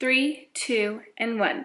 3, 2, and 1.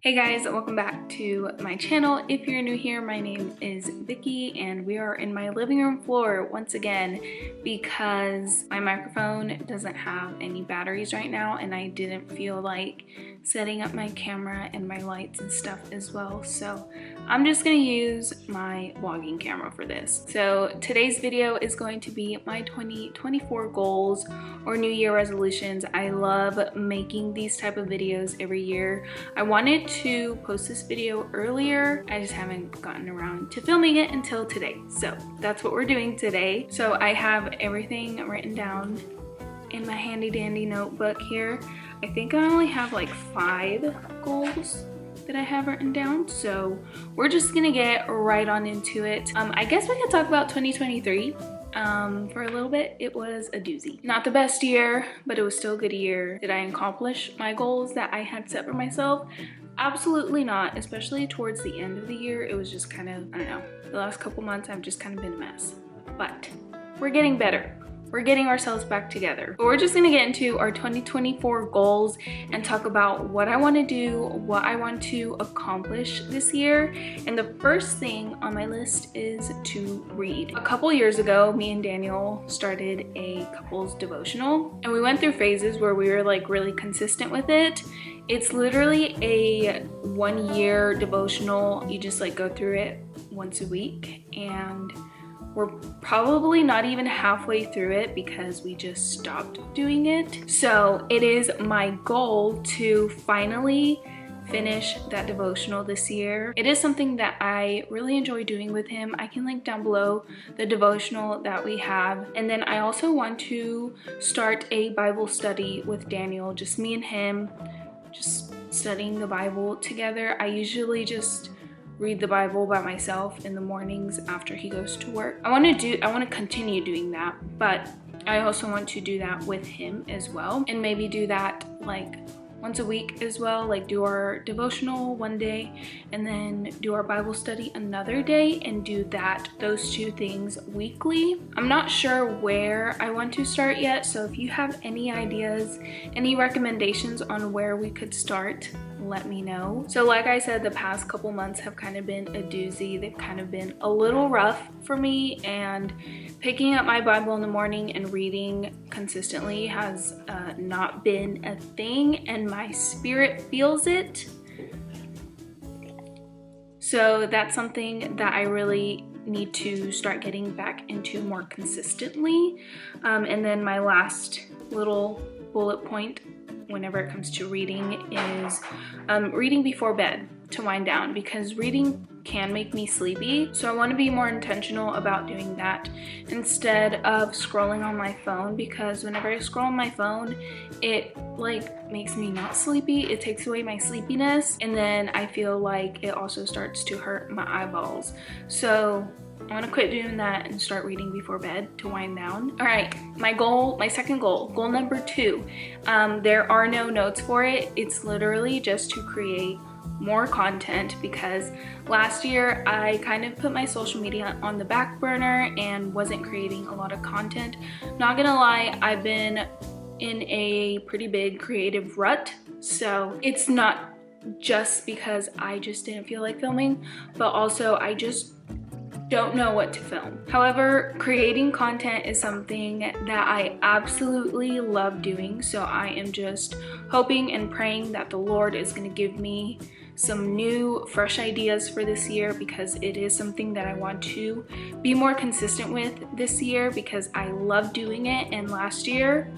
Hey guys, welcome back to my channel. If you're new here, my name is Vicky and we are in my living room floor once again because my microphone doesn't have any batteries right now and I didn't feel like setting up my camera and my lights and stuff as well. So I'm just gonna use my vlogging camera for this. So today's video is going to be my 2024 goals or New Year resolutions. I love making these type of videos every year. I wanted to post this video earlier. I just haven't gotten around to filming it until today. So that's what we're doing today. So I have everything written down in my handy dandy notebook here. I think I only have like 5 goals that I have written down. So we're just gonna get right on into it. I guess we could talk about 2023. For a little bit. It was a doozy. Not the best year, but it was still a good year. Did I accomplish my goals that I had set for myself? Absolutely not, especially towards the end of the year. It was just kind of, I don't know, the last couple months I've just kind of been a mess. But we're getting better. We're getting ourselves back together. But we're just gonna get into our 2024 goals and talk about what I wanna do, what I want to accomplish this year. And the first thing on my list is to read. A couple years ago, me and Daniel started a couples devotional and we went through phases where we were like really consistent with it. It's literally a 1-year devotional. You just like go through it once a week and we're probably not even halfway through it because we just stopped doing it. So it is my goal to finally finish that devotional this year. It is something that I really enjoy doing with him. I can link down below the devotional that we have. And then I also want to start a Bible study with Daniel, just me and him, just studying the Bible together. I usually just read the Bible by myself in the mornings after he goes to work. I want to continue doing that, but I also want to do that with him as well, and maybe do that like once a week as well, like do our devotional one day and then do our Bible study another day and do those 2 things weekly. I'm not sure where I want to start yet, so if you have any ideas, any recommendations on where we could start, let me know. So like I said, the past couple months have kind of been a doozy. They've kind of been a little rough for me, and picking up my Bible in the morning and reading consistently has not been a thing, and my spirit feels it. So that's something that I really need to start getting back into more consistently. And then my last little bullet point whenever it comes to reading is reading before bed to wind down, because reading can make me sleepy. So I want to be more intentional about doing that instead of scrolling on my phone, because whenever I scroll on my phone, it like makes me not sleepy. It takes away my sleepiness, and then I feel like it also starts to hurt my eyeballs. So I want to quit doing that and start reading before bed to wind down. All right, my second goal number 2. There are no notes for it. It's literally just to create more content, because last year I kind of put my social media on the back burner and wasn't creating a lot of content. Not gonna lie, I've been in a pretty big creative rut, so it's not just because I just didn't feel like filming, but also I just don't know what to film. However, creating content is something that I absolutely love doing, so I am just hoping and praying that the Lord is going to give me some new fresh ideas for this year, because it is something that I want to be more consistent with this year, because I love doing it, and last year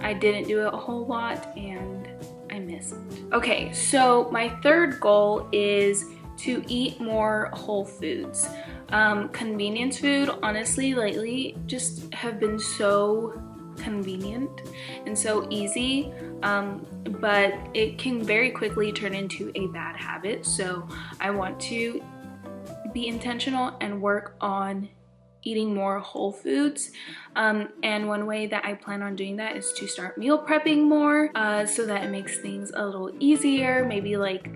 I didn't do it a whole lot and I missed it. Okay, so my third goal is to eat more whole foods. Convenience food, honestly, lately just have been so convenient and so easy, but it can very quickly turn into a bad habit. So I want to be intentional and work on eating more whole foods, and one way that I plan on doing that is to start meal prepping more, so that it makes things a little easier. Maybe like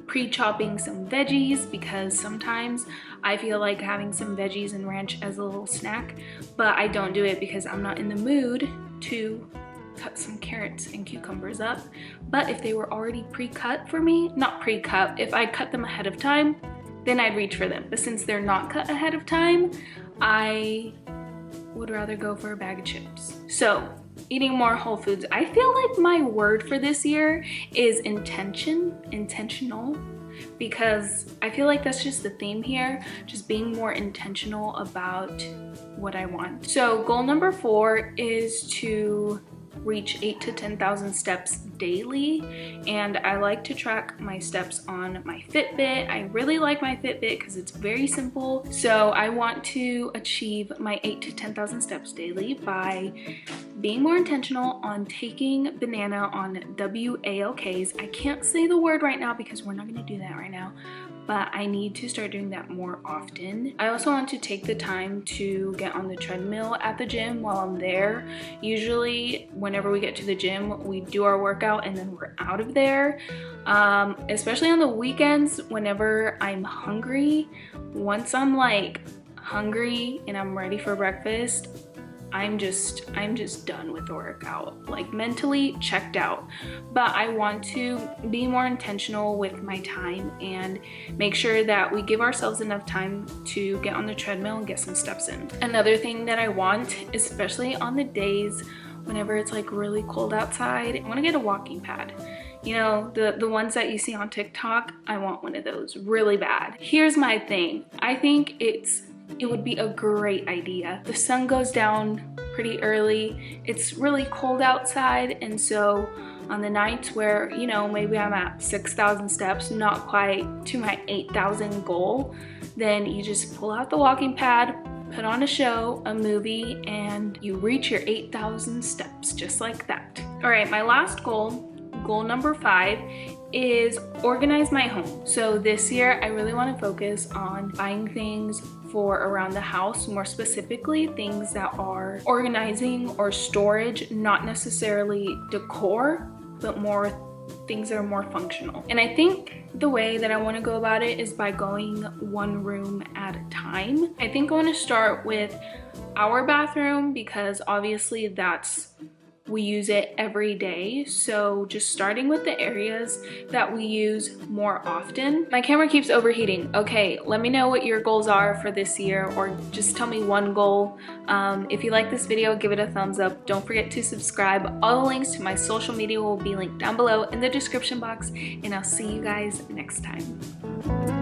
pre-chopping some veggies, because sometimes I feel like having some veggies and ranch as a little snack, but I don't do it because I'm not in the mood to cut some carrots and cucumbers up. But if they were already pre-cut for me, not pre-cut, if I cut them ahead of time, then I'd reach for them. But since they're not cut ahead of time, I would rather go for a bag of chips. So eating more whole foods. I feel like my word for this year is intentional, because I feel like that's just the theme here, just being more intentional about what I want. So goal number 4 is to reach 8,000 to 10,000 steps daily, and I like to track my steps on my Fitbit. I really like my Fitbit because it's very simple. So I want to achieve my 8,000 to 10,000 steps daily by being more intentional on taking banana on WALKs. I can't say the word right now because we're not going to do that right now, but I need to start doing that more often. I also want to take the time to get on the treadmill at the gym while I'm there. Usually whenever we get to the gym, we do our workout and then we're out of there. Especially on the weekends whenever I'm hungry. Once I'm like hungry and I'm ready for breakfast, I'm just done with the workout, like mentally checked out. But I want to be more intentional with my time and make sure that we give ourselves enough time to get on the treadmill and get some steps in. Another thing that I want, especially on the days whenever it's like really cold outside, I want to get a walking pad. You know, the ones that you see on TikTok, I want one of those really bad. Here's my thing. I think it would be a great idea. The sun goes down pretty early. It's really cold outside, and so on the nights where, you know, maybe I'm at 6,000 steps, not quite to my 8,000 goal, then you just pull out the walking pad, put on a show, a movie, and you reach your 8,000 steps just like that. All right, my last goal number 5, is organize my home. So this year I really want to focus on buying things for around the house, more specifically things that are organizing or storage, not necessarily decor, but more things that are more functional. And I think the way that I want to go about it is by going one room at a time. I think I want to start with our bathroom because obviously we use it every day. So just starting with the areas that we use more often. My camera keeps overheating. Okay, let me know what your goals are for this year, or just tell me one goal. If you like this video, give it a thumbs up. Don't forget to subscribe. All the links to my social media will be linked down below in the description box, and I'll see you guys next time.